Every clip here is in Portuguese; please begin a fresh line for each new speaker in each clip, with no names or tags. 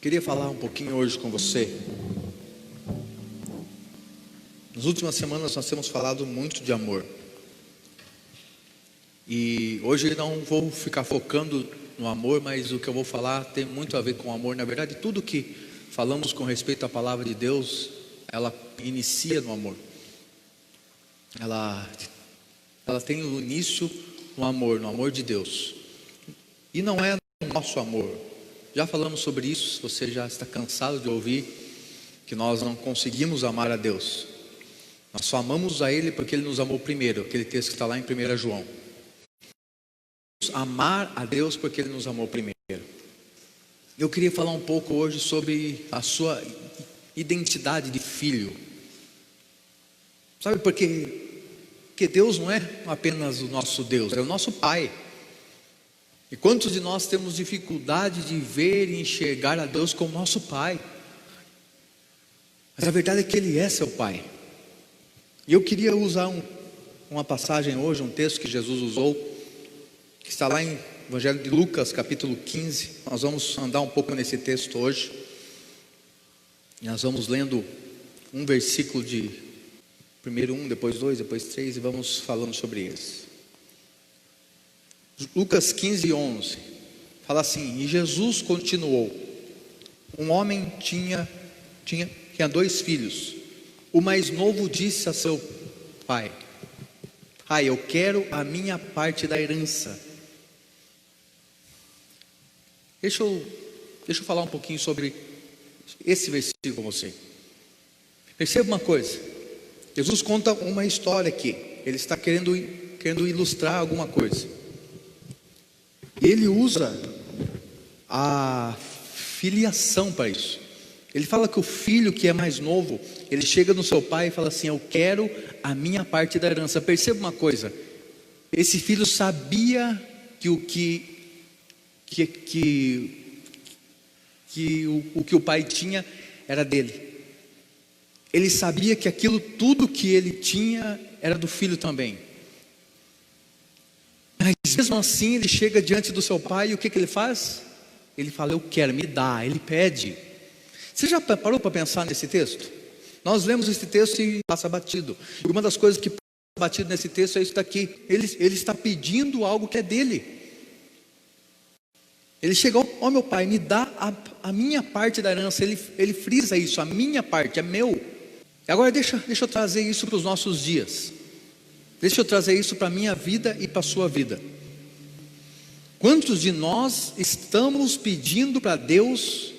Queria falar um pouquinho hoje com você. Nas últimas semanas nós temos falado muito de amor. E hoje não vou ficar focando no amor, mas o que eu vou falar tem muito a ver com amor. Na verdade, tudo que falamos com respeito à palavra de Deus, ela inicia no amor. Ela tem o início no amor de Deus. E não é no nosso amor. Já falamos sobre isso, se você já está cansado de ouvir que nós não conseguimos amar a Deus. Nós só amamos a Ele porque Ele nos amou primeiro, aquele texto que está lá em 1 João. Amar a Deus porque Ele nos amou primeiro. Eu queria falar um pouco hoje sobre a sua identidade de filho. Sabe por quê? Porque Deus não é apenas o nosso Deus, é o nosso Pai. E quantos de nós temos dificuldade de ver e enxergar a Deus como nosso Pai? Mas a verdade é que Ele é seu Pai. E eu queria usar uma passagem hoje, um texto que Jesus usou, que está lá em Evangelho de Lucas, capítulo 15. Nós vamos andar um pouco nesse texto hoje. E nós vamos lendo um versículo de primeiro 1, depois 2, depois 3, e vamos falando sobre eles. Lucas 15, 11 fala assim: e Jesus continuou. Um homem tinha 2 filhos. O mais novo disse a seu pai: pai, eu quero a minha parte da herança. Deixa eu falar um pouquinho sobre esse versículo com você. Perceba uma coisa. Jesus conta uma história aqui. Ele está querendo ilustrar alguma coisa. Ele usa a filiação para isso. Ele fala que o filho que é mais novo, ele chega no seu pai e fala assim: eu quero a minha parte da herança. Perceba uma coisa. Esse filho sabia que o que o pai tinha era dele. Ele sabia que aquilo tudo que ele tinha era do filho também. Mas mesmo assim ele chega diante do seu pai e o que ele faz? Ele fala: eu quero, me dá. Ele pede. Você já parou para pensar nesse texto? Nós lemos esse texto e passa batido. E uma das coisas que passa batido nesse texto é isso daqui. Ele está pedindo algo que é dele. Ele chegou: ó meu pai, me dá a minha parte da herança. Ele frisa isso: a minha parte, é meu. Agora deixa eu trazer isso para os nossos dias. Deixa eu trazer isso para a minha vida e para a sua vida. Quantos de nós estamos pedindo para Deus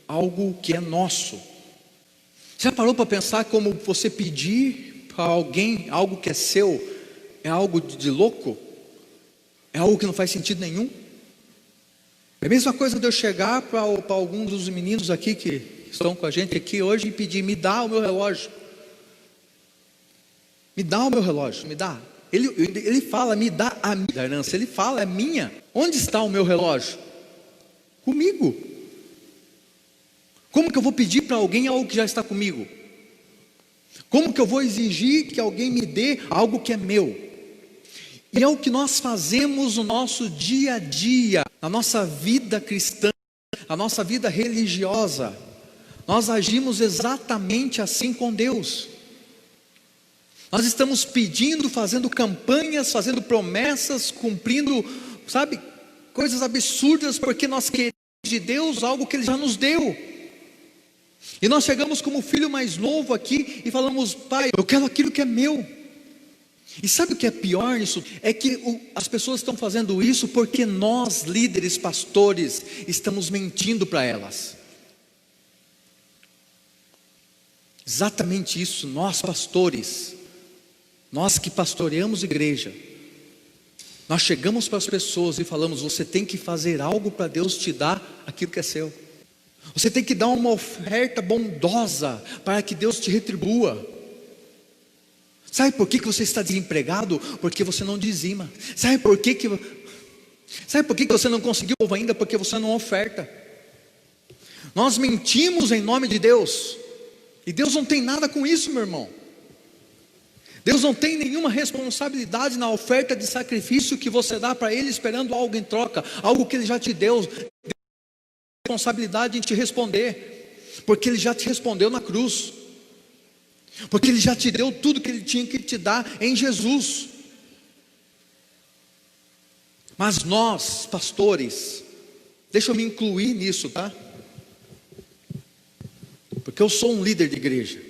algo que é nosso? Já parou para pensar como você pedir para alguém algo que é seu é algo de louco? É algo que não faz sentido nenhum? É a mesma coisa de eu chegar para alguns dos meninos aqui que estão com a gente aqui hoje e pedir: me dá o meu relógio. Me dá o meu relógio, me dá. Ele fala: me dá a minha herança. Ele fala: é minha. Onde está o meu relógio? Comigo. Como que eu vou pedir para alguém algo que já está comigo? Como que eu vou exigir que alguém me dê algo que é meu? E é o que nós fazemos no nosso dia a dia, na nossa vida cristã, na nossa vida religiosa. Nós agimos exatamente assim com Deus. Nós estamos pedindo, fazendo campanhas, fazendo promessas, cumprindo, sabe, coisas absurdas, porque nós queremos de Deus algo que Ele já nos deu. E nós chegamos como filho mais novo aqui e falamos: pai, eu quero aquilo que é meu. E sabe o que é pior nisso? É que as pessoas estão fazendo isso porque nós, líderes, pastores, estamos mentindo para elas. Exatamente isso. Nós, pastores, nós que pastoreamos igreja, nós chegamos para as pessoas e falamos: você tem que fazer algo para Deus te dar aquilo que é seu. Você tem que dar uma oferta bondosa para que Deus te retribua. Sabe por que você está desempregado? Porque você não dizima. Sabe por que você não conseguiu ainda? Porque você não oferta. Nós mentimos em nome de Deus. E Deus não tem nada com isso, meu irmão. Deus não tem nenhuma responsabilidade na oferta de sacrifício que você dá para Ele esperando algo em troca, algo que Ele já te deu. responsabilidade em te responder, porque Ele já te respondeu na cruz, porque Ele já te deu tudo que Ele tinha que te dar em Jesus. Mas nós, pastores, deixa eu me incluir nisso, tá? Porque eu sou um líder de igreja,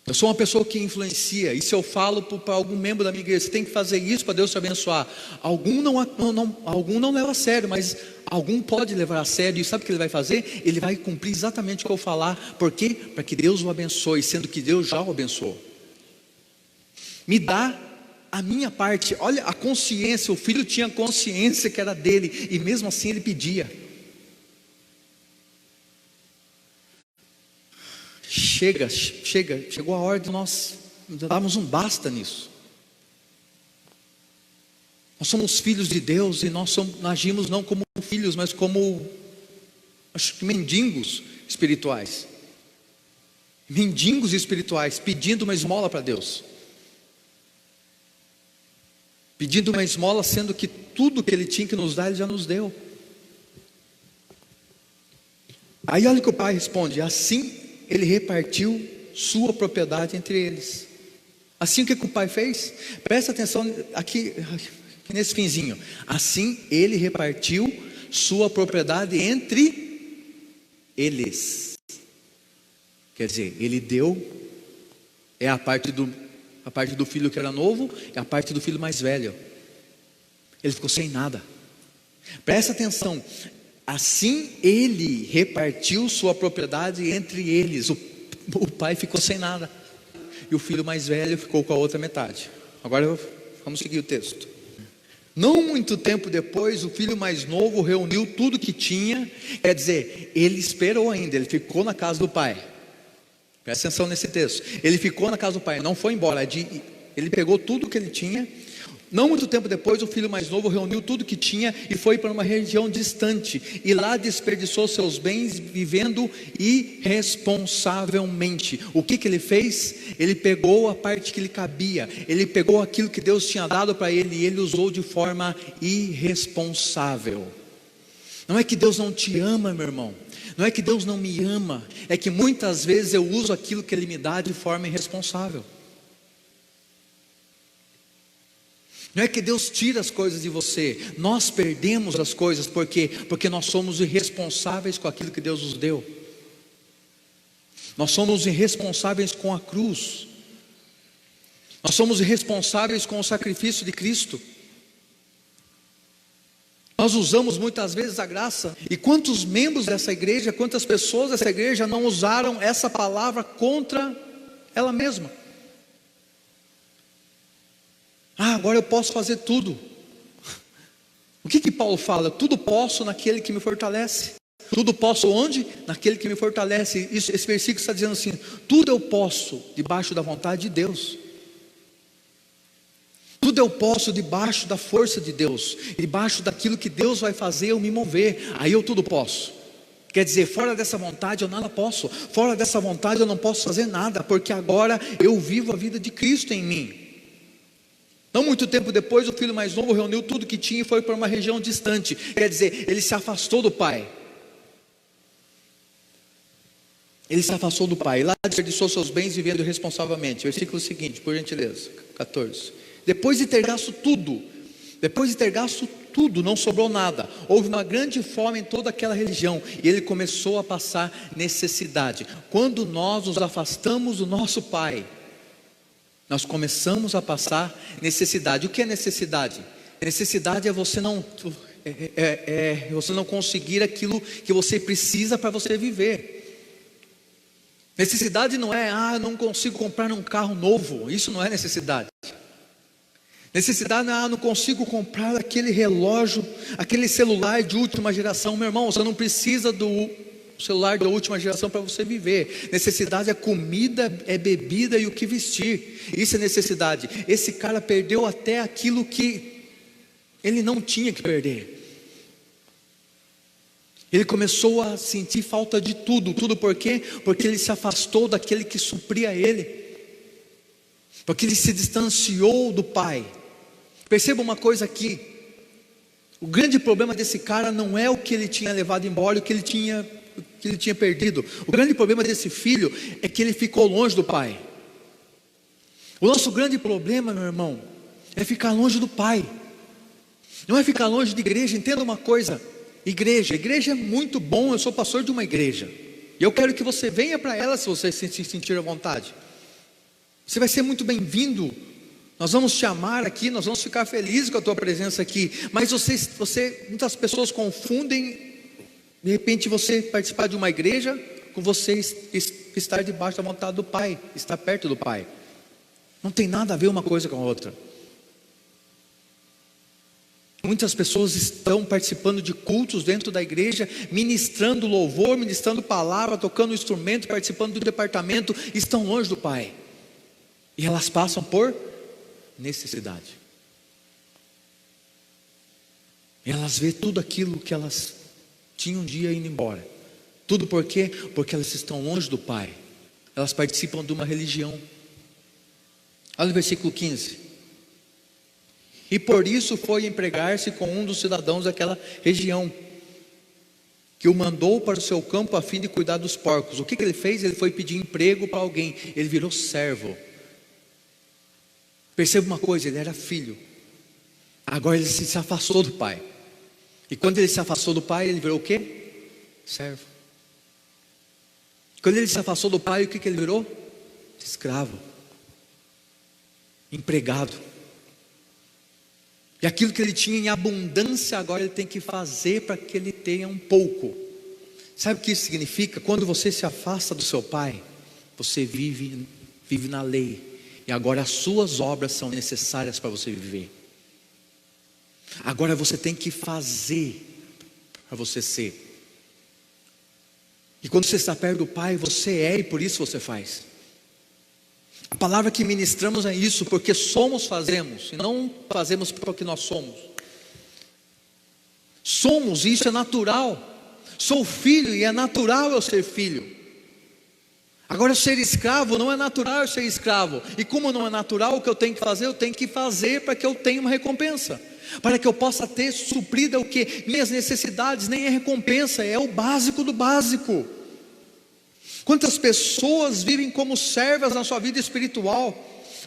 eu sou uma pessoa que influencia. E se eu falo para algum membro da minha igreja, você tem que fazer isso para Deus te abençoar, algum não leva a sério, mas algum pode levar a sério. E sabe o que ele vai fazer? Ele vai cumprir exatamente o que eu falar. Por quê? Para que Deus o abençoe, sendo que Deus já o abençoou. Me dá a minha parte. Olha a consciência, o filho tinha consciência que era dele, e mesmo assim ele pedia. Chegou a hora de nós darmos um basta nisso. Nós somos filhos de Deus, e nós agimos não como filhos, mas como, acho que, mendigos espirituais. Mendigos espirituais, pedindo uma esmola para Deus. Pedindo uma esmola, sendo que tudo que Ele tinha que nos dar, Ele já nos deu. Aí olha o que o pai responde: assim Ele repartiu sua propriedade entre eles. Assim, o que o pai fez? Presta atenção aqui nesse finzinho. Assim Ele repartiu sua propriedade entre eles. Quer dizer, Ele deu, é a parte do filho que era novo, é a parte do filho mais velho. Ele ficou sem nada. Presta atenção. Assim Ele repartiu sua propriedade entre eles. O pai ficou sem nada, e o filho mais velho ficou com a outra metade. Agora vamos seguir o texto. Não muito tempo depois, o filho mais novo reuniu tudo que tinha. Quer dizer, ele esperou ainda, ele ficou na casa do pai. Presta atenção nesse texto. Ele ficou na casa do pai, não foi embora. Ele pegou tudo que ele tinha. Não muito tempo depois, o filho mais novo reuniu tudo que tinha e foi para uma região distante, e lá desperdiçou seus bens vivendo irresponsavelmente. O que ele fez? Ele pegou a parte que lhe cabia, ele pegou aquilo que Deus tinha dado para ele, e ele usou de forma irresponsável. Não é que Deus não te ama, meu irmão, não é que Deus não me ama, é que muitas vezes eu uso aquilo que Ele me dá de forma irresponsável. Não é que Deus tira as coisas de você, nós perdemos as coisas, porque nós somos irresponsáveis com aquilo que Deus nos deu. Nós somos irresponsáveis com a cruz, nós somos irresponsáveis com o sacrifício de Cristo. Nós usamos muitas vezes a graça, e quantos membros dessa igreja, quantas pessoas dessa igreja não usaram essa palavra contra ela mesma? Agora eu posso fazer tudo. O que Paulo fala? Tudo posso naquele que me fortalece. Tudo posso onde? Naquele que me fortalece. Esse versículo está dizendo assim: tudo eu posso debaixo da vontade de Deus. Tudo eu posso debaixo da força de Deus, debaixo daquilo que Deus vai fazer eu me mover. Aí eu tudo posso. Quer dizer, fora dessa vontade eu nada posso. Fora dessa vontade eu não posso fazer nada, porque agora eu vivo a vida de Cristo em mim. Não muito tempo depois, o filho mais novo reuniu tudo que tinha e foi para uma região distante. Quer dizer, ele se afastou do pai. Ele se afastou do pai, e lá desperdiçou seus bens vivendo irresponsavelmente. Versículo seguinte, por gentileza, 14. Depois de ter gasto tudo, não sobrou nada. Houve uma grande fome em toda aquela região, e ele começou a passar necessidade. Quando nós nos afastamos do nosso pai, nós começamos a passar necessidade. O que é necessidade? Necessidade é você não conseguir aquilo que você precisa para você viver. Necessidade não é, não consigo comprar um carro novo. Isso não é necessidade. Necessidade não é, não consigo comprar aquele relógio, aquele celular de última geração. Meu irmão, você não precisa do celular da última geração para você viver. Necessidade é comida, é bebida e o que vestir. Isso é necessidade. Esse cara perdeu até aquilo que ele não tinha que perder. Ele começou a sentir falta de tudo. Tudo por quê? Porque ele se afastou daquele que supria ele, porque ele se distanciou do pai. Perceba uma coisa aqui: O grande problema desse cara não é o que ele tinha levado embora, o que ele tinha perdido. O grande problema desse filho é que ele ficou longe do pai. O nosso grande problema, meu irmão, é ficar longe do pai. Não é ficar longe de igreja. Entenda uma coisa: igreja é muito bom. Eu sou pastor de uma igreja, e eu quero que você venha para ela se você se sentir à vontade. Você vai ser muito bem-vindo. Nós vamos te amar aqui, nós vamos ficar felizes com a tua presença aqui. Mas muitas pessoas confundem, de repente, você participar de uma igreja com você estar debaixo da vontade do Pai, estar perto do Pai. Não tem nada a ver uma coisa com a outra. Muitas pessoas estão participando de cultos dentro da igreja, ministrando louvor, ministrando palavra, tocando instrumento, participando do departamento, estão longe do Pai. E elas passam por necessidade. Elas vê tudo aquilo que elas tinham um dia indo embora. Tudo por quê? Porque elas estão longe do Pai. Elas participam de uma religião. Olha o versículo 15. E por isso foi empregar-se com um dos cidadãos daquela região, que o mandou para o seu campo a fim de cuidar dos porcos. O que ele fez? Ele foi pedir emprego para alguém. Ele virou servo. Perceba uma coisa, ele era filho. Agora ele se afastou do pai. E quando ele se afastou do pai, ele virou o quê? Servo. Quando ele se afastou do pai, o que ele virou? Escravo. Empregado. E aquilo que ele tinha em abundância, agora ele tem que fazer para que ele tenha um pouco. Sabe o que isso significa? Quando você se afasta do seu pai, você vive na lei. E agora as suas obras são necessárias para você viver. Agora você tem que fazer para você ser. E quando você está perto do Pai, você é, e por isso você faz. A palavra que ministramos é isso, porque fazemos, e não fazemos porque nós somos. Somos, e isso é natural. Sou filho e é natural eu ser filho. Agora, ser escravo não é natural eu ser escravo. E como não é natural, o que eu tenho que fazer? Eu tenho que fazer para que eu tenha uma recompensa. Para que eu possa ter suprida o que? Minhas necessidades. Nem é recompensa, é o básico do básico. Quantas pessoas vivem como servas na sua vida espiritual?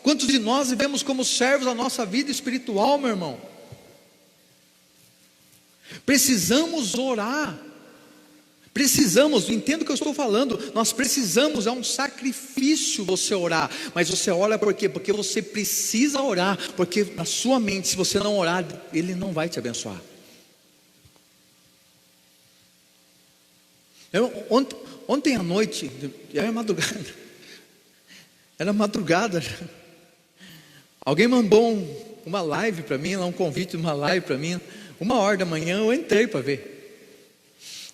Quantos de nós vivemos como servos na nossa vida espiritual, meu irmão? Precisamos orar. Precisamos, entenda o que eu estou falando. Nós precisamos, é um sacrifício você orar. Mas você ora por quê? Porque você precisa orar. Porque na sua mente, se você não orar, Ele não vai te abençoar. Ontem à noite, era madrugada, alguém mandou uma live para mim, um convite de uma live para mim, 1h da manhã. Eu entrei para ver.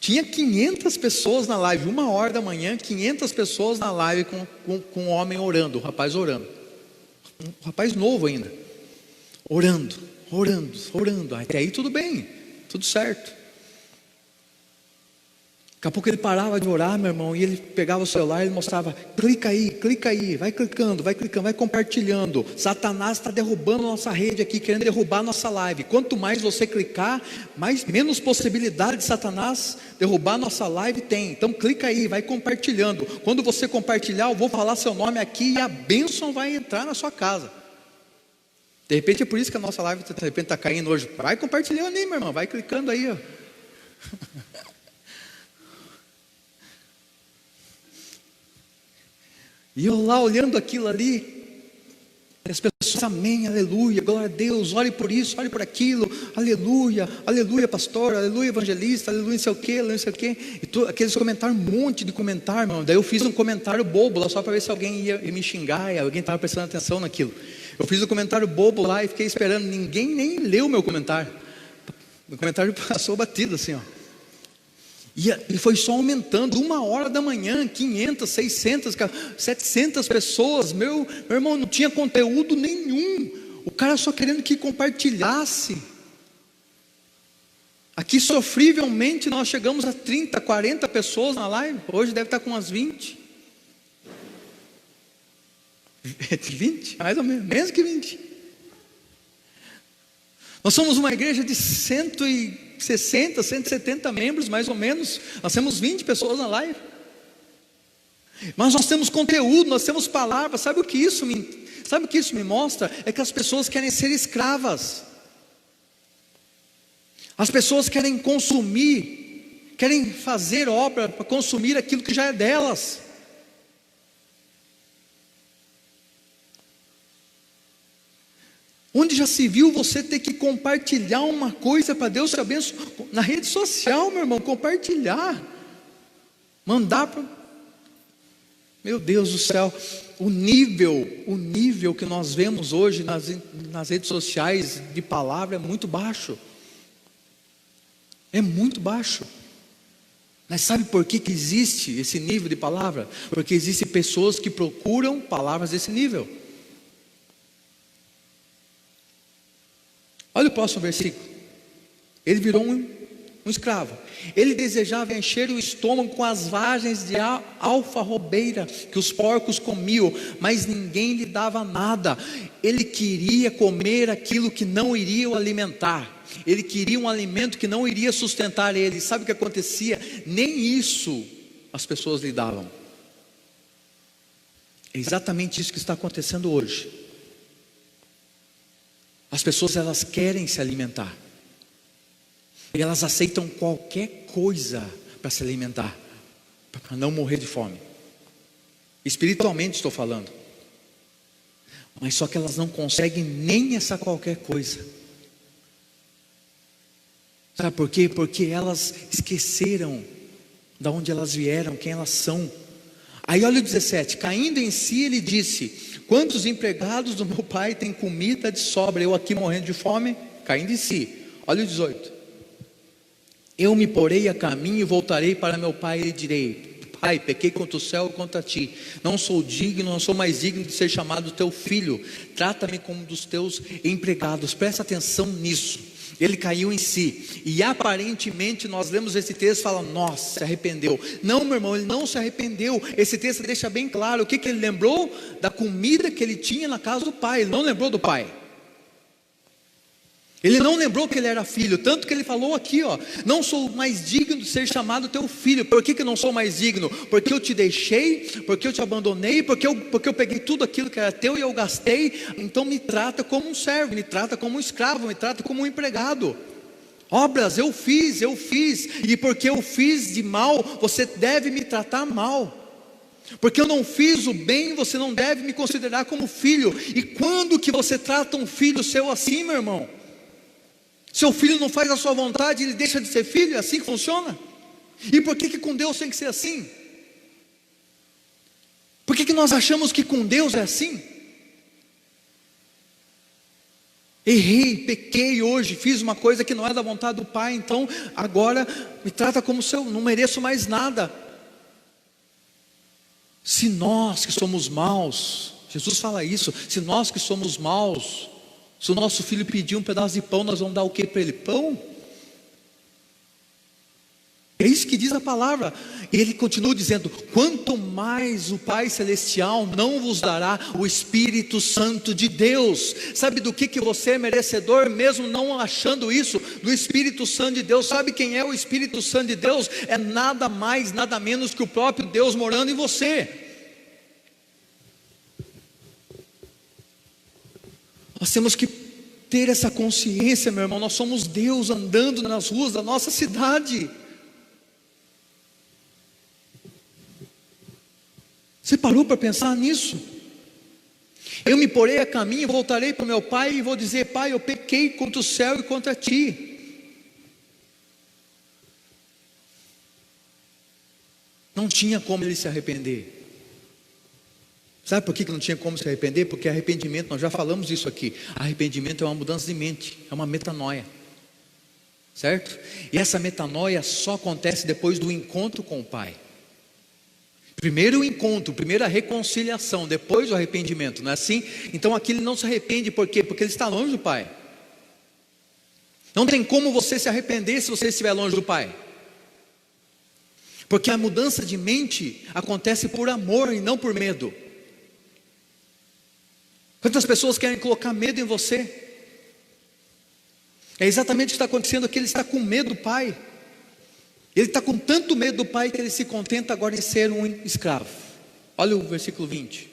Tinha 500 pessoas na live, 1h da manhã, 500 pessoas na live com um homem orando, um rapaz orando. Um rapaz novo ainda. Orando. Até aí tudo bem, tudo certo. Daqui a pouco ele parava de orar, meu irmão, e ele pegava o celular e ele mostrava: clica aí, vai clicando, vai compartilhando. Satanás está derrubando a nossa rede aqui, querendo derrubar a nossa live. Quanto mais você clicar, menos possibilidade de Satanás derrubar a nossa live tem. Então clica aí, vai compartilhando. Quando você compartilhar, eu vou falar seu nome aqui e a bênção vai entrar na sua casa. De repente é por isso que a nossa live de repente está caindo hoje. Vai compartilhando aí, meu irmão, vai clicando aí, ó. E eu lá olhando aquilo ali, as pessoas, amém, aleluia, glória a Deus, ore por isso, ore por aquilo, aleluia, aleluia pastor, aleluia evangelista, aleluia não sei o que, e aqueles comentários, um monte de comentário, irmão. Daí eu fiz um comentário bobo lá, só para ver se alguém ia me xingar, e alguém estava prestando atenção naquilo. Eu fiz um comentário bobo lá e fiquei esperando, ninguém nem leu o meu comentário. O comentário passou batido assim, ó. E foi só aumentando, 1h da manhã, 500, 600, 700 pessoas, meu irmão, não tinha conteúdo nenhum, o cara só querendo que compartilhasse. Aqui sofrivelmente nós chegamos a 30, 40 pessoas na live, hoje deve estar com umas 20, mais ou menos que 20. Nós somos uma igreja de 160, 170 membros, mais ou menos. Nós temos 20 pessoas na live. Mas nós temos conteúdo, nós temos palavras. Sabe o que isso me mostra? É que as pessoas querem ser escravas. As pessoas querem consumir, querem fazer obra para consumir aquilo que já é delas. Onde já se viu você ter que compartilhar uma coisa para Deus te abençoar? Na rede social, meu irmão, compartilhar, mandar para... Meu Deus do céu, o nível que nós vemos hoje nas redes sociais de palavra é muito baixo. É muito baixo. Mas sabe por que existe esse nível de palavra? Porque existem pessoas que procuram palavras desse nível. Olha o próximo versículo. Ele virou um escravo. Ele desejava encher o estômago com as vagens de alfarrobeira que os porcos comiam, mas ninguém lhe dava nada. Ele queria comer aquilo que não iria o alimentar. Ele queria um alimento que não iria sustentar ele. Sabe o que acontecia? Nem isso as pessoas lhe davam. É exatamente isso que está acontecendo hoje. As pessoas, elas querem se alimentar, e elas aceitam qualquer coisa para se alimentar, para não morrer de fome. Espiritualmente estou falando. Mas só que elas não conseguem nem essa qualquer coisa. Sabe por quê? Porque elas esqueceram de onde elas vieram, quem elas são. Aí olha o 17, caindo em si ele disse: quantos empregados do meu pai têm comida de sobra, eu aqui morrendo de fome? Caindo em si. Olha o 18, eu me porei a caminho e voltarei para meu pai e lhe direi: pai, pequei contra o céu e contra ti, não sou mais digno de ser chamado teu filho, trata-me como um dos teus empregados. Presta atenção nisso. Ele caiu em si, e aparentemente nós lemos esse texto e falamos: nossa, se arrependeu. Não, meu irmão, ele não se arrependeu. Esse texto deixa bem claro o que ele lembrou: da comida que ele tinha na casa do pai. Ele não lembrou do pai. Ele não lembrou que ele era filho, tanto que ele falou aqui, não sou mais digno de ser chamado teu filho. Por que não sou mais digno? Porque eu te deixei, porque eu te abandonei, porque eu peguei tudo aquilo que era teu e eu gastei. Então me trata como um servo, me trata como um escravo, me trata como um empregado. Obras eu fiz, e porque eu fiz de mal, você deve me tratar mal. Porque eu não fiz o bem, você não deve me considerar como filho. E quando que você trata um filho seu assim, meu irmão? Seu filho não faz a sua vontade, ele deixa de ser filho? É assim que funciona? E por que com Deus tem que ser assim? Por que nós achamos que com Deus é assim? Errei, pequei hoje, fiz uma coisa que não é da vontade do Pai, então agora me trata como se eu não mereço mais nada. Se nós que somos maus, Jesus fala isso, se nós que somos maus, se o nosso filho pedir um pedaço de pão, nós vamos dar o que para ele? Pão? É isso que diz a palavra. E ele continua dizendo: quanto mais o Pai Celestial não vos dará o Espírito Santo de Deus. Sabe do que você é merecedor, mesmo não achando isso? Do Espírito Santo de Deus. Sabe quem é o Espírito Santo de Deus? É nada mais, nada menos que o próprio Deus morando em você. Nós temos que ter essa consciência, meu irmão. Nós somos Deus andando nas ruas da nossa cidade. Você parou para pensar nisso? Eu me porei a caminho, voltarei para o meu pai e vou dizer: pai, eu pequei contra o céu e contra ti. Não tinha como ele se arrepender. Sabe por que não tinha como se arrepender? Porque arrependimento, nós já falamos isso aqui, arrependimento é uma mudança de mente, é uma metanoia, certo? E essa metanoia só acontece depois do encontro com o Pai. Primeiro o encontro, primeiro a reconciliação, depois o arrependimento, não é assim? Então aqui ele não se arrepende, por quê? Porque ele está longe do Pai. Não tem como você se arrepender se você estiver longe do Pai. Porque a mudança de mente acontece por amor e não por medo. Quantas pessoas querem colocar medo em você? É exatamente o que está acontecendo aqui. Ele está com medo do pai. Ele está com tanto medo do pai que ele se contenta agora em ser um escravo. Olha o versículo 20.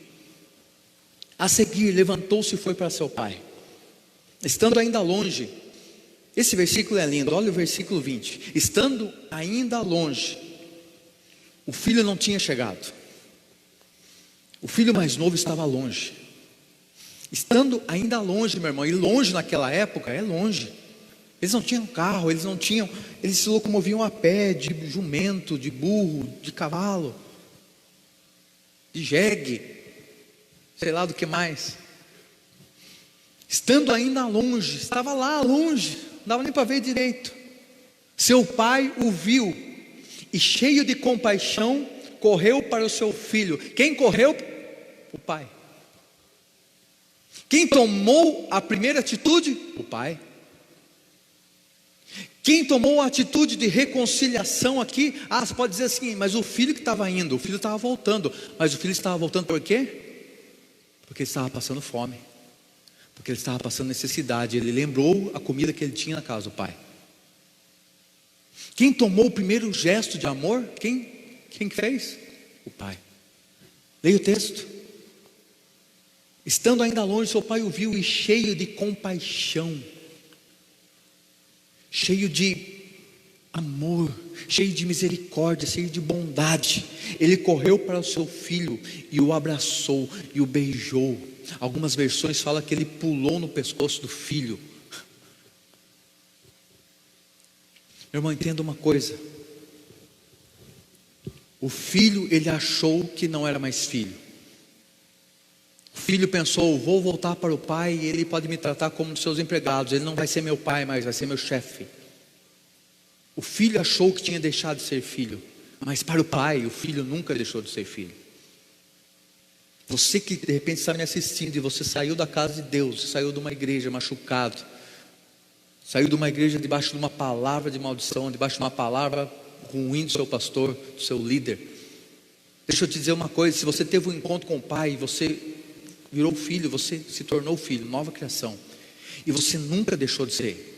A seguir, levantou-se e foi para seu pai, estando ainda longe. Esse versículo é lindo, olha o versículo 20. Estando ainda longe, o filho não tinha chegado. O filho mais novo estava longe. Estando ainda longe, meu irmão, e longe naquela época é longe. Eles não tinham carro, eles se locomoviam a pé, de jumento, de burro, de cavalo, de jegue, sei lá do que mais. Estando ainda longe, estava lá longe, não dava nem para ver direito. Seu pai o viu e, cheio de compaixão, correu para o seu filho. Quem correu? O pai. Quem tomou a primeira atitude? O pai. Quem tomou a atitude de reconciliação aqui? Você pode dizer assim, mas o filho que estava indo, o filho estava voltando. Mas o filho estava voltando por quê? Porque ele estava passando fome, porque ele estava passando necessidade. Ele lembrou a comida que ele tinha na casa do pai. Quem tomou o primeiro gesto de amor? Quem fez? O pai. Leia o texto. Estando ainda longe, seu pai o viu e, cheio de compaixão, cheio de amor, cheio de misericórdia, cheio de bondade, ele correu para o seu filho e o abraçou e o beijou. Algumas versões falam que ele pulou no pescoço do filho. Meu irmão, entenda uma coisa. O filho, ele achou que não era mais filho. O filho pensou, vou voltar para o pai e ele pode me tratar como um dos seus empregados. Ele não vai ser meu pai, mas vai ser meu chefe. O filho achou que tinha deixado de ser filho, mas para o pai, o filho nunca deixou de ser filho. Você que de repente está me assistindo e você saiu da casa de Deus, você saiu de uma igreja machucado, saiu de uma igreja debaixo de uma palavra de maldição, debaixo de uma palavra ruim do seu pastor, do seu líder. Deixa eu te dizer uma coisa, se você teve um encontro com o pai e você virou filho, você se tornou filho, nova criação, e você nunca deixou de ser.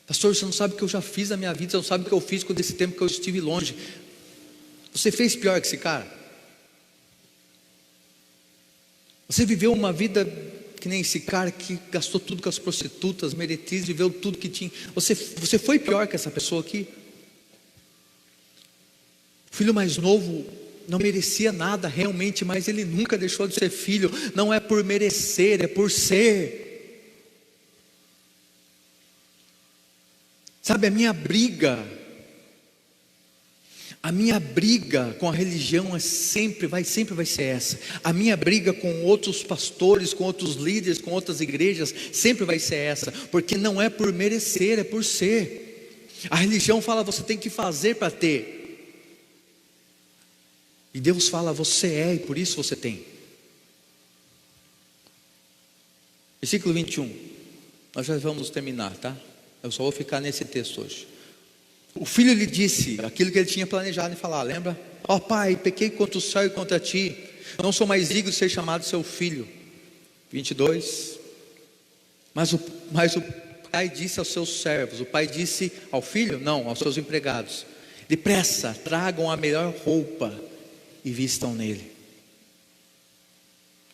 Pastor, você não sabe o que eu já fiz na minha vida, você não sabe o que eu fiz com esse tempo que eu estive longe. Você fez pior que esse cara? Você viveu uma vida que nem esse cara que gastou tudo com as prostitutas, meretrizes, viveu tudo que tinha. Você foi pior que essa pessoa aqui? O filho mais novo não merecia nada realmente, mas ele nunca deixou de ser filho. Não é por merecer, é por ser. Sabe, a minha briga com a religião sempre vai ser essa. A minha briga com outros pastores, com outros líderes, com outras igrejas, sempre vai ser essa, porque não é por merecer, é por ser. A religião fala, você tem que fazer para ter, e Deus fala, você é, e por isso você tem. Versículo 21, nós já vamos terminar, tá? Eu só vou ficar nesse texto hoje. O filho lhe disse aquilo que ele tinha planejado em falar, lembra? Ó pai, pequei contra o céu e contra ti, não sou mais digno de ser chamado seu filho. 22. Mas o pai disse aos seus servos, o pai disse ao filho? Não, aos seus empregados: depressa, tragam a melhor roupa e vistam nele.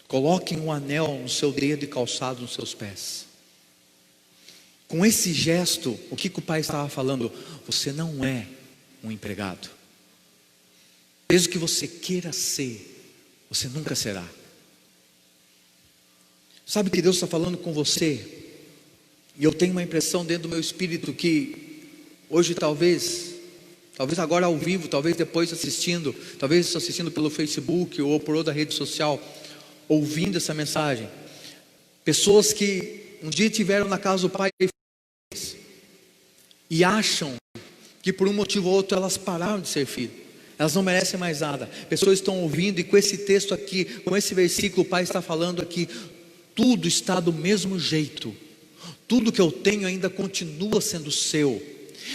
Coloquem um anel no seu dedo e calçado nos seus pés. Com esse gesto, o que o pai estava falando? Você não é um empregado. Mesmo que você queira ser, você nunca será. Sabe que Deus está falando com você? E eu tenho uma impressão dentro do meu espírito que hoje talvez agora ao vivo, talvez depois assistindo, talvez assistindo pelo Facebook ou por outra rede social, ouvindo essa mensagem, pessoas que um dia estiveram na casa do pai e acham que por um motivo ou outro elas pararam de ser filho, elas não merecem mais nada. Pessoas estão ouvindo e com esse texto aqui, com esse versículo, o pai está falando aqui, tudo está do mesmo jeito, tudo que eu tenho ainda continua sendo seu.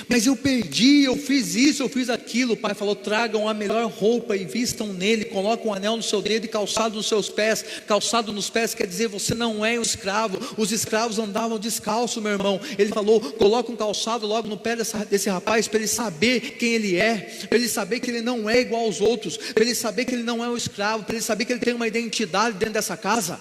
Mas eu perdi, eu fiz isso, eu fiz aquilo. O pai falou: tragam a melhor roupa e vistam nele, colocam um anel no seu dedo e calçado nos seus pés. Calçado nos pés quer dizer, você não é um escravo. Os escravos andavam descalço, meu irmão. Ele falou: coloca um calçado logo no pé desse rapaz, para ele saber quem ele é, para ele saber que ele não é igual aos outros, para ele saber que ele não é um escravo, para ele saber que ele tem uma identidade dentro dessa casa.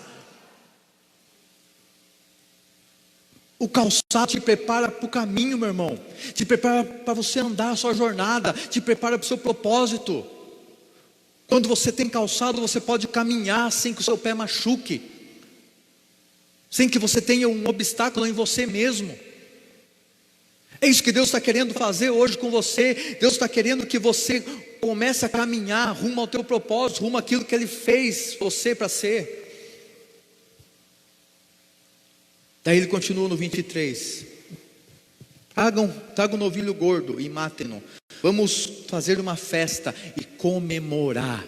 O calçado te prepara para o caminho, meu irmão, te prepara para você andar a sua jornada, te prepara para o seu propósito. Quando você tem calçado, você pode caminhar sem que o seu pé machuque, sem que você tenha um obstáculo em você mesmo. É isso que Deus está querendo fazer hoje com você. Deus está querendo que você comece a caminhar rumo ao teu propósito, rumo àquilo que Ele fez você para ser. Daí ele continua no 23: tragam um novilho gordo e matem-no, vamos fazer uma festa e comemorar.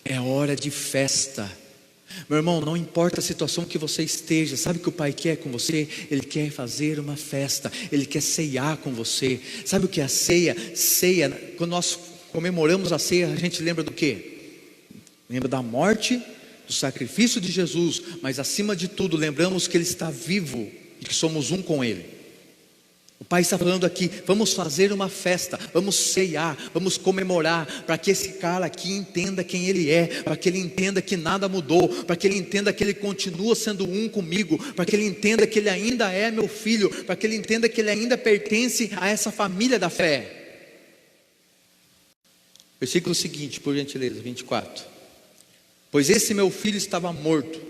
É hora de festa, meu irmão. Não importa a situação que você esteja, sabe o que o Pai quer com você? Ele quer fazer uma festa, Ele quer ceiar com você. Sabe o que é a ceia? Ceia, quando nós comemoramos a ceia, a gente lembra do quê? Lembra da morte, do sacrifício de Jesus, mas acima de tudo lembramos que Ele está vivo e que somos um com Ele. O Pai está falando aqui: vamos fazer uma festa, vamos ceiar, vamos comemorar, para que esse cara aqui entenda quem ele é, para que ele entenda que nada mudou, para que ele entenda que ele continua sendo um comigo, para que ele entenda que ele ainda é meu filho, para que ele entenda que ele ainda pertence a essa família da fé. Versículo seguinte, por gentileza, 24: pois esse meu filho estava morto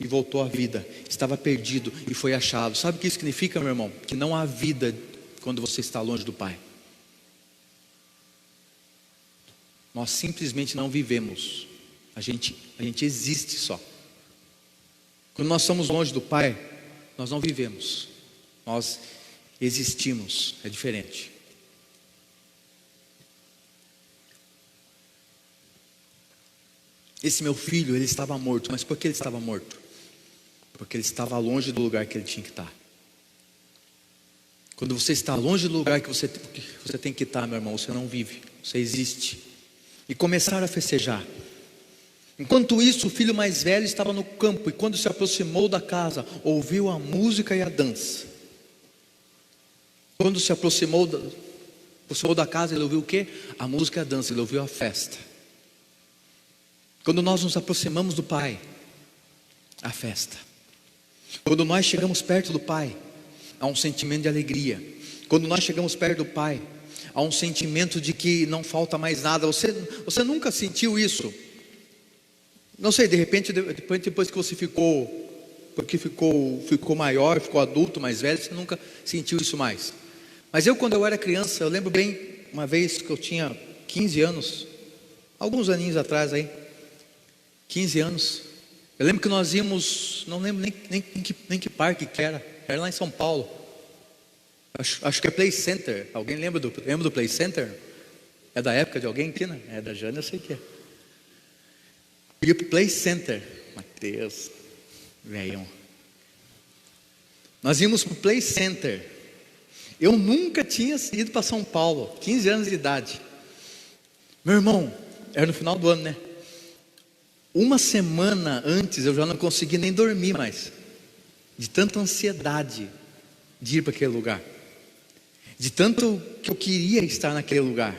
e voltou à vida, estava perdido e foi achado. Sabe o que isso significa, meu irmão? Que não há vida quando você está longe do Pai. Nós simplesmente não vivemos, a gente existe só. Quando nós estamos longe do Pai, nós não vivemos, nós existimos, é diferente. Esse meu filho, ele estava morto. Mas por que ele estava morto? Porque ele estava longe do lugar que ele tinha que estar. Quando você está longe do lugar que você tem que estar, meu irmão, você não vive, você existe. E começaram a festejar. Enquanto isso, o filho mais velho estava no campo, e quando se aproximou da casa, ouviu a música e a dança. Quando se aproximou da casa, ele ouviu o quê? A música e a dança, ele ouviu a festa. Quando nós nos aproximamos do Pai, a festa. Quando nós chegamos perto do Pai, há um sentimento de alegria. Quando nós chegamos perto do Pai, há um sentimento de que não falta mais nada. Você nunca sentiu isso? Não sei, de repente, depois que você ficou maior, ficou adulto, mais velho, você nunca sentiu isso mais. Mas quando eu era criança, eu lembro bem, uma vez que eu tinha 15 anos, alguns aninhos atrás aí, 15 anos, eu lembro que nós íamos, não lembro nem que parque que era lá em São Paulo, acho que é Play Center. Alguém lembra do Play Center? É da época de alguém aqui, né? É da Jana, eu sei que é. Eu ia para o Play Center, Mateus, velhão. Nós íamos para o Play Center. Eu nunca tinha ido para São Paulo, 15 anos de idade. Meu irmão, era no final do ano, né? Uma semana antes eu já não consegui nem dormir mais, de tanta ansiedade de ir para aquele lugar, de tanto que eu queria estar naquele lugar.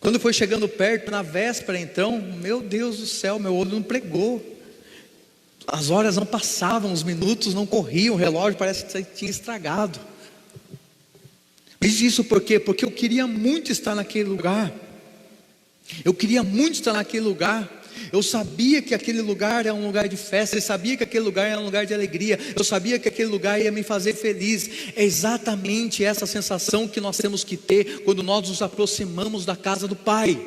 Quando foi chegando perto, na véspera então, meu Deus do céu, meu olho não pregou, as horas não passavam, os minutos não corriam, o relógio parece que tinha estragado. Fiz isso por quê? Porque eu queria muito estar naquele lugar. Eu queria muito estar naquele lugar. Eu sabia que aquele lugar era um lugar de festa. Eu sabia que aquele lugar era um lugar de alegria. Eu sabia que aquele lugar ia me fazer feliz. É exatamente essa sensação que nós temos que ter quando nós nos aproximamos da casa do Pai.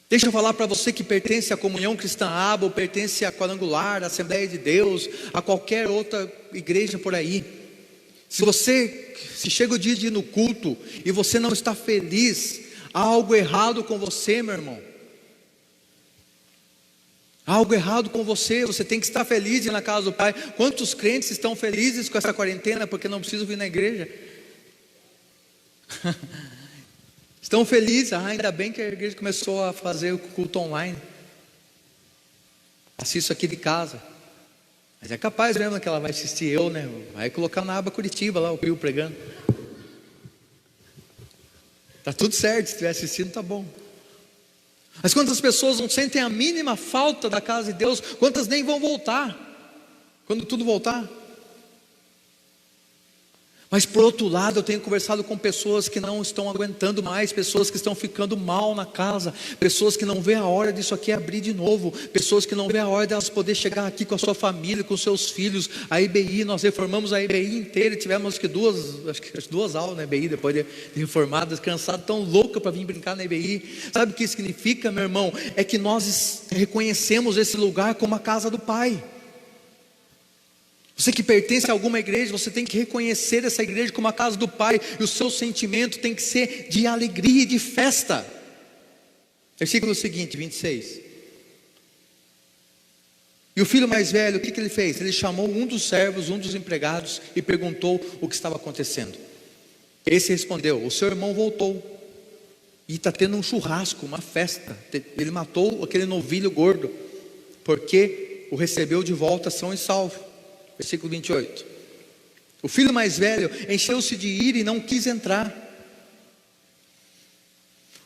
Deixa eu falar para você que pertence à Comunhão Cristã Aba, ou pertence à Quadrangular, à Assembleia de Deus, a qualquer outra igreja por aí. Se chega o dia de ir no culto e você não está feliz, há algo errado com você, meu irmão. Há algo errado com você. Você tem que estar feliz de ir na casa do Pai. Quantos crentes estão felizes com essa quarentena porque não precisam vir na igreja? Estão felizes? Ainda bem que a igreja começou a fazer o culto online. Assisto aqui de casa. Mas é capaz mesmo que ela vai assistir eu, né? Vai colocar na aba Curitiba lá, o Pio pregando. Tá tudo certo, se estiver assistindo tá bom. Mas quantas pessoas não sentem a mínima falta da casa de Deus? Quantas nem vão voltar? Quando tudo voltar? Mas por outro lado, eu tenho conversado com pessoas que não estão aguentando mais, pessoas que estão ficando mal na casa, pessoas que não vê a hora disso aqui abrir de novo, pessoas que não vê a hora de elas poder chegar aqui com a sua família, com seus filhos. A IBI, nós reformamos a IBI inteira, tivemos acho que duas aulas na IBI, depois de reformadas, cansados, tão louca para vir brincar na IBI. Sabe o que significa, meu irmão? É que nós reconhecemos esse lugar como a casa do Pai. Você que pertence a alguma igreja, você tem que reconhecer essa igreja como a casa do Pai, e o seu sentimento tem que ser de alegria e de festa. Versículo seguinte, 26. E o filho mais velho, o que ele fez? Ele chamou um dos servos, um dos empregados, e perguntou o que estava acontecendo. Esse respondeu: o seu irmão voltou, e está tendo um churrasco, uma festa. Ele matou aquele novilho gordo, porque o recebeu de volta são e salvo. Versículo 28. O filho mais velho encheu-se de ira e não quis entrar.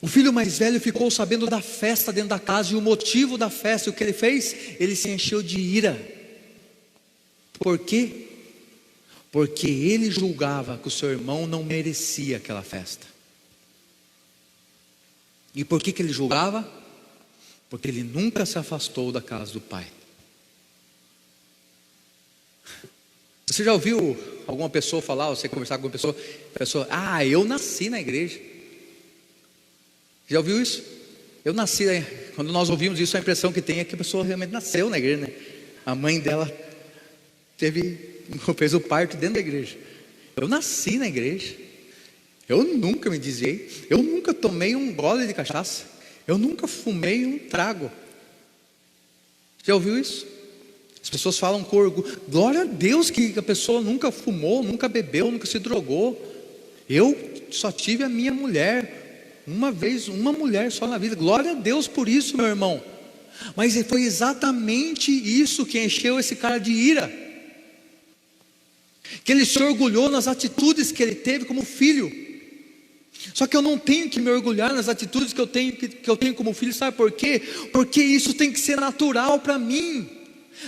O filho mais velho ficou sabendo da festa dentro da casa e o motivo da festa. O que ele fez? Ele se encheu de ira. Por quê? Porque ele julgava que o seu irmão não merecia aquela festa. E por que ele julgava? Porque ele nunca se afastou da casa do Pai. Você já ouviu alguma pessoa falar, você conversar com alguma pessoa, eu nasci na igreja. Já ouviu isso? Eu nasci, quando nós ouvimos isso, a impressão que tem é que a pessoa realmente nasceu na igreja, né? A mãe dela fez o parto dentro da igreja. Eu nasci na igreja. Eu nunca me desviei. Eu nunca tomei um gole de cachaça. Eu nunca fumei um trago. Já ouviu isso? As pessoas falam com orgulho. Glória a Deus que a pessoa nunca fumou, nunca bebeu, nunca se drogou. Eu só tive a minha mulher uma vez, uma mulher só na vida. Glória a Deus por isso, meu irmão. Mas foi exatamente isso que encheu esse cara de ira. Que ele se orgulhou nas atitudes que ele teve como filho. Só que eu não tenho que me orgulhar nas atitudes que eu tenho como filho. Sabe por quê? Porque isso tem que ser natural para mim.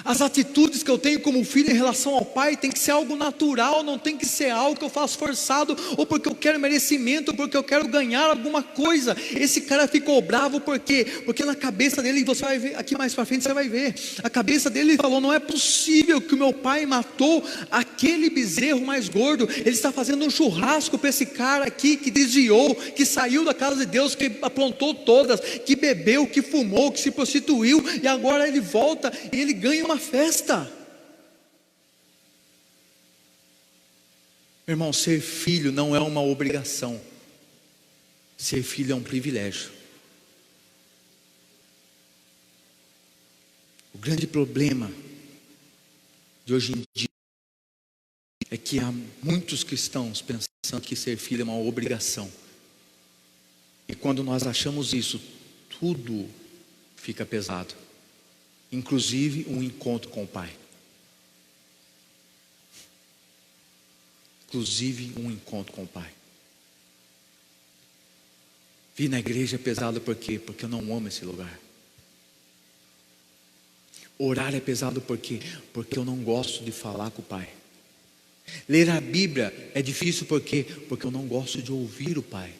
As atitudes que eu tenho como filho em relação ao Pai tem que ser algo natural, não tem que ser algo que eu faço forçado, ou porque eu quero merecimento, ou porque eu quero ganhar alguma coisa. Esse cara ficou bravo por quê? Porque na cabeça dele, você vai ver, aqui mais para frente você vai ver, a cabeça dele, ele falou: não é possível que o meu pai matou aquele bezerro mais gordo. Ele está fazendo um churrasco para esse cara aqui que desviou, que saiu da casa de Deus, que aprontou todas, que bebeu, que fumou, que se prostituiu, e agora ele volta e ele ganha uma festa. Meu irmão, ser filho não é uma obrigação. Ser filho é um privilégio. O grande problema de hoje em dia é que há muitos cristãos pensando que ser filho é uma obrigação. E quando nós achamos isso, tudo fica pesado. Inclusive um encontro com o Pai. Inclusive um encontro com o Pai. Vir na igreja é pesado por quê? Porque eu não amo esse lugar. Orar é pesado por quê? Porque eu não gosto de falar com o Pai. Ler a Bíblia é difícil por quê? Porque eu não gosto de ouvir o Pai.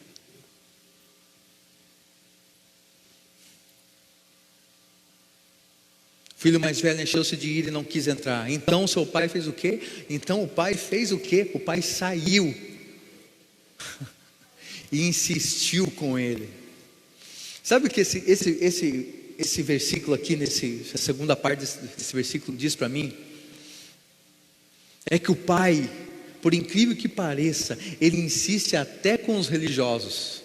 O filho mais velho encheu-se de ira e não quis entrar. Então seu pai fez o quê? Então o pai fez o quê? O pai saiu e insistiu com ele. Sabe o que esse versículo aqui, essa segunda parte desse versículo diz para mim? É que o pai, por incrível que pareça, ele insiste até com os religiosos.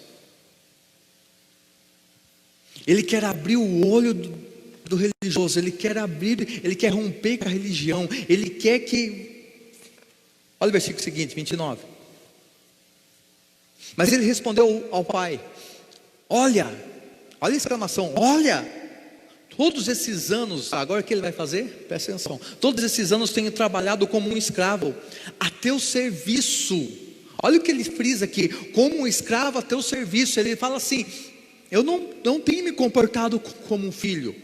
Ele quer abrir o olho do religioso, ele quer romper com a religião, ele quer que... Olha o versículo seguinte, 29. Mas ele respondeu ao pai: olha a exclamação, olha, todos esses anos, agora o que ele vai fazer? Presta atenção, todos esses anos tenho trabalhado como um escravo, a teu serviço. Olha o que ele frisa aqui, como um escravo a teu serviço. Ele fala assim: eu não tenho me comportado como um filho.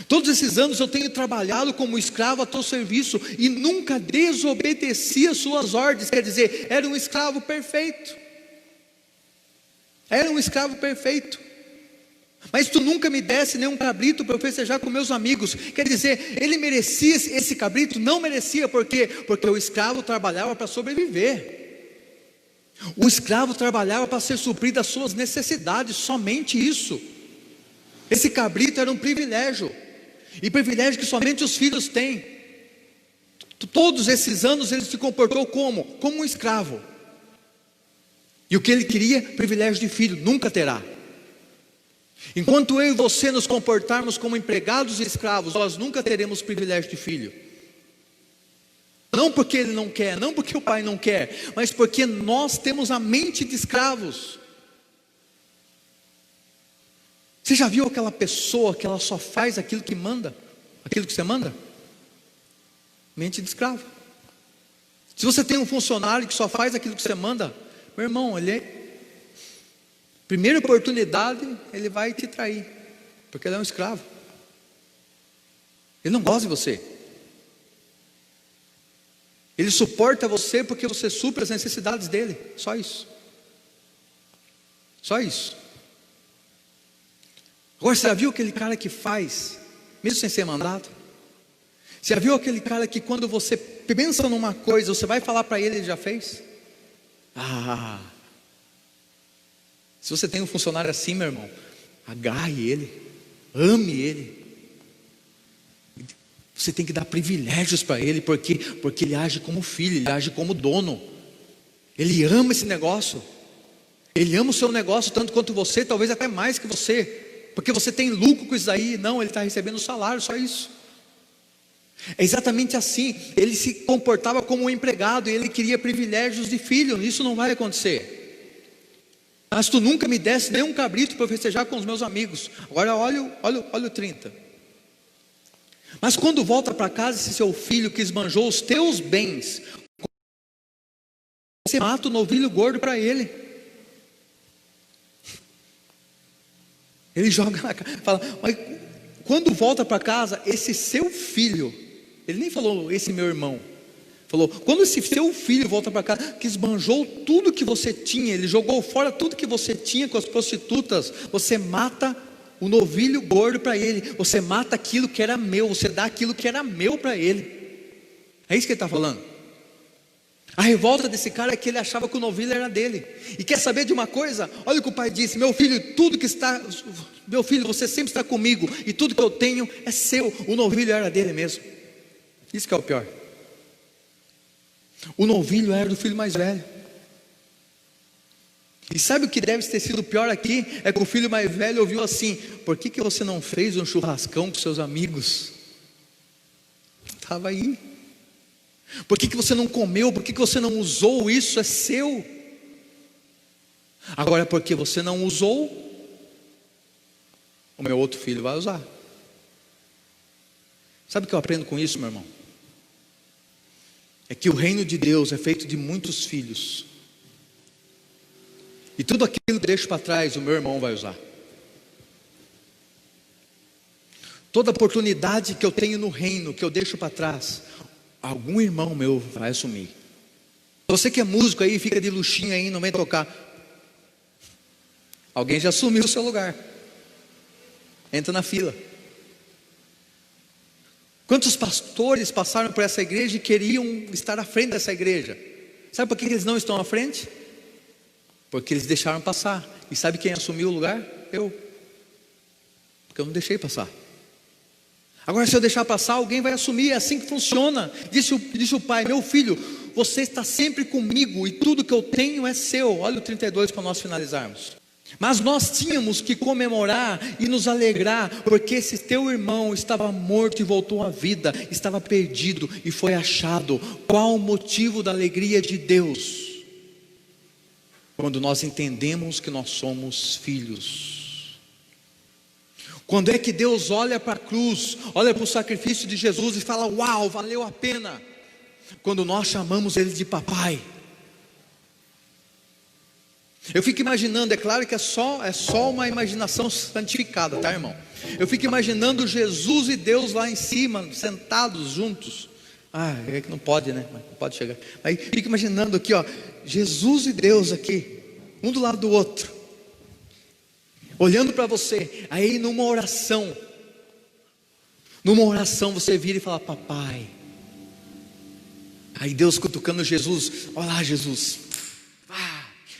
Todos esses anos eu tenho trabalhado como escravo a teu serviço e nunca desobedeci as suas ordens. Quer dizer, era um escravo perfeito. Era um escravo perfeito. Mas tu nunca me desse nenhum cabrito para eu festejar com meus amigos. Quer dizer, ele merecia esse cabrito? Não merecia, por quê? Porque o escravo trabalhava para sobreviver. O escravo trabalhava para ser suprido as suas necessidades, somente isso. Esse cabrito era um privilégio, e privilégio que somente os filhos têm. Todos esses anos ele se comportou como um escravo. E o que ele queria? Privilégio de filho, nunca terá. Enquanto eu e você nos comportarmos como empregados e escravos, nós nunca teremos privilégio de filho. Não porque ele não quer, não porque o pai não quer, mas porque nós temos a mente de escravos. Você já viu aquela pessoa que ela só faz aquilo que manda? Aquilo que você manda? Mente de escravo. Se você tem um funcionário que só faz aquilo que você manda, meu irmão, primeira oportunidade, ele vai te trair, porque ele é um escravo. Ele não gosta de você. Ele suporta você porque você supre as necessidades dele. Só isso. Só isso. Agora, você já viu aquele cara que faz, mesmo sem ser mandado? Você já viu aquele cara que quando você pensa numa coisa, você vai falar para ele, ele já fez? Se você tem um funcionário assim, meu irmão, agarre ele, ame ele. Você tem que dar privilégios para ele, porque ele age como filho, ele age como dono. Ele ama esse negócio. Ele ama o seu negócio tanto quanto você, talvez até mais que você. Porque você tem lucro com isso aí. Não, ele está recebendo salário, só isso. É exatamente assim. Ele se comportava como um empregado e ele queria privilégios de filho. Isso não vai acontecer. Mas tu nunca me desse nem um cabrito para festejar com os meus amigos. Agora olha o 30. Mas quando volta para casa esse seu filho que esbanjou os teus bens, você mata o novilho gordo para ele. Ele joga na casa, fala, mas quando volta para casa, esse seu filho, ele nem falou esse meu irmão, falou, quando esse seu filho volta para casa, que esbanjou tudo que você tinha, ele jogou fora tudo que você tinha com as prostitutas, você mata o novilho gordo para ele, você mata aquilo que era meu, você dá aquilo que era meu para ele. É isso que ele está falando. A revolta desse cara é que ele achava que o novilho era dele. E quer saber de uma coisa? Olha o que o pai disse: meu filho, meu filho, você sempre está comigo, e tudo que eu tenho é seu. O novilho era dele mesmo. Isso que é o pior. O novilho era do filho mais velho. E sabe o que deve ter sido pior aqui? É que o filho mais velho ouviu assim: por que você não fez um churrascão com seus amigos? Estava aí. Por que você não comeu? Por que você não usou? Isso é seu. Agora, porque você não usou, o meu outro filho vai usar. Sabe o que eu aprendo com isso, meu irmão? É que o reino de Deus é feito de muitos filhos. E tudo aquilo que eu deixo para trás, o meu irmão vai usar. Toda oportunidade que eu tenho no reino, que eu deixo para trás, algum irmão meu vai assumir. Você que é músico aí, fica de luxinho aí, não vem tocar. Alguém já assumiu o seu lugar. Entra na fila. Quantos pastores passaram por essa igreja e queriam estar à frente dessa igreja? Sabe por que eles não estão à frente? Porque eles deixaram passar. E sabe quem assumiu o lugar? Eu. Porque eu não deixei passar. Agora, se eu deixar passar, alguém vai assumir. É assim que funciona. Disse o pai: meu filho, você está sempre comigo e tudo que eu tenho é seu. Olha o 32 para nós finalizarmos. Mas nós tínhamos que comemorar e nos alegrar, porque esse teu irmão estava morto e voltou à vida, estava perdido e foi achado. Qual o motivo da alegria de Deus? Quando nós entendemos que nós somos filhos. Quando é que Deus olha para a cruz, olha para o sacrifício de Jesus e fala: uau, valeu a pena. Quando nós chamamos Ele de papai. Eu fico imaginando, é claro que é só uma imaginação santificada, tá, irmão? Eu fico imaginando Jesus e Deus lá em cima, sentados juntos. É que não pode, né? Não pode chegar. Aí fico imaginando aqui, ó, Jesus e Deus aqui, um do lado do outro, olhando para você. Aí numa oração você vira e fala: papai. Aí Deus cutucando Jesus: olha lá, Jesus,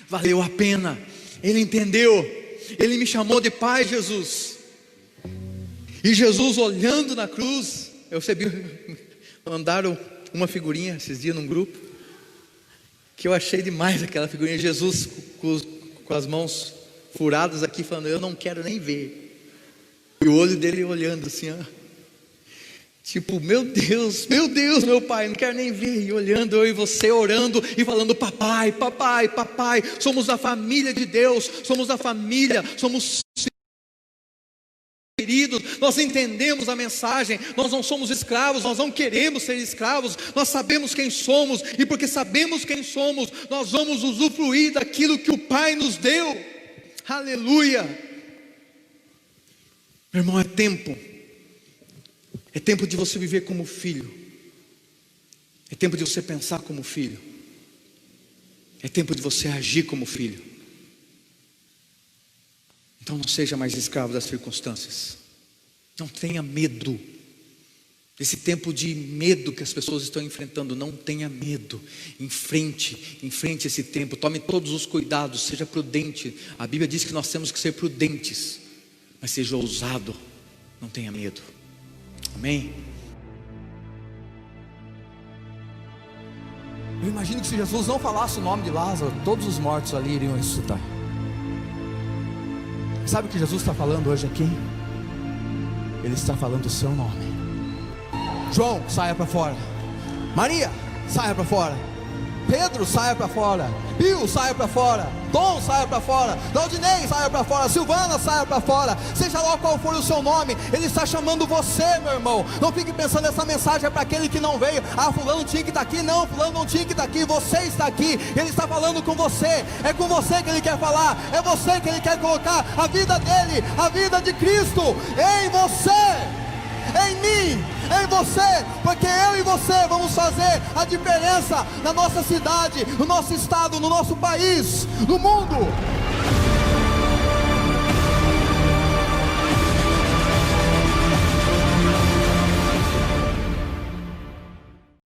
valeu a pena. Ele entendeu, Ele me chamou de pai, Jesus. E Jesus olhando na cruz, eu recebi, mandaram uma figurinha esses dias num grupo, que eu achei demais aquela figurinha, Jesus com as mãos furadas aqui, falando: eu não quero nem ver. E o olho dele olhando assim, ó, tipo, meu Deus, meu pai, não quero nem ver. E olhando, eu e você orando e falando: papai, papai, papai. Somos a família de Deus, somos a família, somos queridos. Nós entendemos a mensagem, nós não somos escravos, nós não queremos ser escravos, nós sabemos quem somos, e porque sabemos quem somos, nós vamos usufruir daquilo que o Pai nos deu. Aleluia. Meu irmão, é tempo de você viver como filho, é tempo de você pensar como filho, é tempo de você agir como filho. Então não seja mais escravo das circunstâncias, não tenha medo, esse tempo de medo que as pessoas estão enfrentando, não tenha medo, enfrente esse tempo, tome todos os cuidados, seja prudente. A Bíblia diz que nós temos que ser prudentes, mas seja ousado, não tenha medo. Amém?
Eu imagino que se Jesus não falasse o nome de Lázaro, todos os mortos ali iriam ressuscitar. Sabe o que Jesus está falando hoje aqui? Ele está falando o seu nome. João, saia para fora. Maria, saia para fora. Pedro, saia para fora. Bill, saia para fora. Dom, saia para fora. Daldinei, saia para fora. Silvana, saia para fora. Seja lá qual for o seu nome, Ele está chamando você, meu irmão. Não fique pensando, essa mensagem é para aquele que não veio. Fulano tinha que estar aqui. Não, fulano não tinha que estar aqui. Você está aqui, Ele está falando com você. É com você que Ele quer falar. É você que Ele quer colocar a vida dEle, a vida de Cristo em você, em mim, em você, porque eu e você vamos fazer a diferença na nossa cidade, no nosso estado, no nosso país, no mundo.